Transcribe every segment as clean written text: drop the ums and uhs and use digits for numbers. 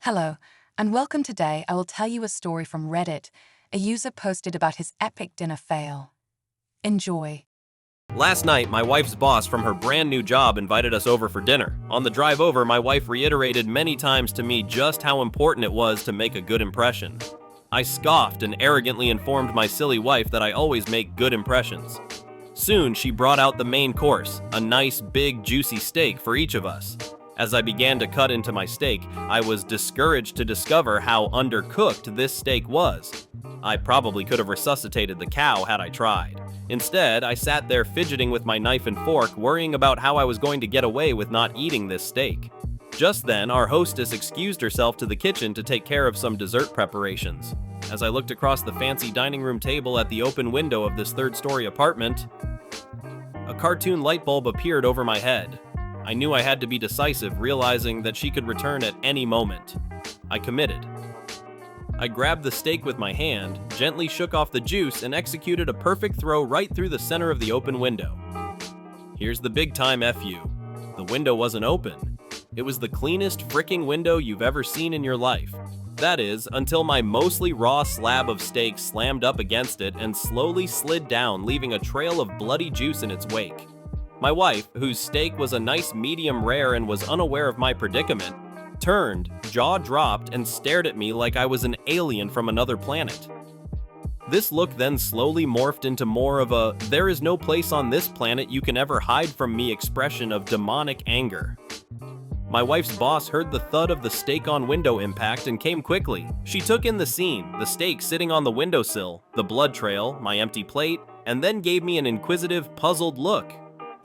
Hello, and welcome. Today I will tell you a story from Reddit. A user posted about his epic dinner fail. Enjoy. Last night, my wife's boss from her brand new job invited us over for dinner. On the drive over, my wife reiterated many times to me just how important it was to make a good impression. I scoffed and arrogantly informed my silly wife that I always make good impressions. Soon, she brought out the main course, a nice, big, juicy steak for each of us. As I began to cut into my steak, I was discouraged to discover how undercooked this steak was. I probably could have resuscitated the cow had I tried. Instead, I sat there fidgeting with my knife and fork, worrying about how I was going to get away with not eating this steak. Just then, our hostess excused herself to the kitchen to take care of some dessert preparations. As I looked across the fancy dining room table at the open window of this third-story apartment, a cartoon light bulb appeared over my head. I knew I had to be decisive, realizing that she could return at any moment. I committed. I grabbed the steak with my hand, gently shook off the juice, and executed a perfect throw right through the center of the open window. Here's the big time FU. The window wasn't open. It was the cleanest fricking window you've ever seen in your life. That is, until my mostly raw slab of steak slammed up against it and slowly slid down, leaving a trail of bloody juice in its wake. My wife, whose steak was a nice medium rare and was unaware of my predicament, turned, jaw dropped, and stared at me like I was an alien from another planet. This look then slowly morphed into more of a "there is no place on this planet you can ever hide from me" expression of demonic anger. My wife's boss heard the thud of the steak on window impact and came quickly. She took in the scene, the steak sitting on the windowsill, the blood trail, my empty plate, and then gave me an inquisitive, puzzled look.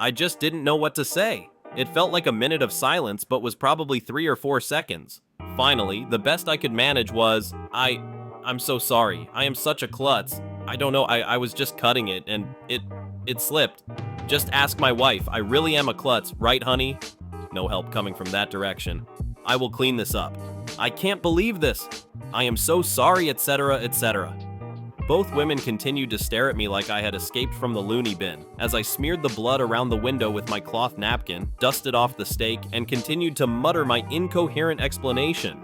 I just didn't know what to say. It felt like a minute of silence, but was probably 3 or 4 seconds. Finally, the best I could manage was, I'm so sorry. I am such a klutz. I don't know, I was just cutting it, and it slipped. Just ask my wife. I really am a klutz, right, honey? No help coming from that direction. I will clean this up. I can't believe this. I am so sorry, etc., etc. Both women continued to stare at me like I had escaped from the loony bin, as I smeared the blood around the window with my cloth napkin, dusted off the steak, and continued to mutter my incoherent explanation.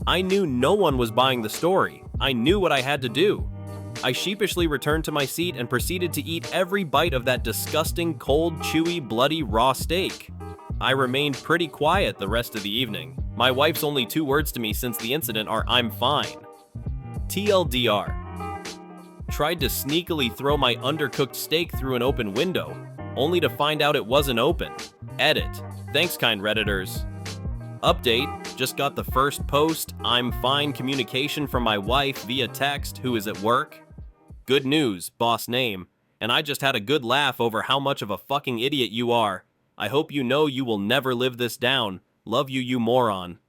I knew no one was buying the story. I knew what I had to do. I sheepishly returned to my seat and proceeded to eat every bite of that disgusting, cold, chewy, bloody, raw steak. I remained pretty quiet the rest of the evening. My wife's only 2 words to me since the incident are "I'm fine." TLDR. Tried to sneakily throw my undercooked steak through an open window, only to find out it wasn't open. Edit. Thanks, kind Redditors. Update. Just got the first post "I'm fine" communication from my wife via text, who is at work. Good news, boss name. And I just had a good laugh over how much of a fucking idiot you are. I hope you know you will never live this down. Love you, you moron.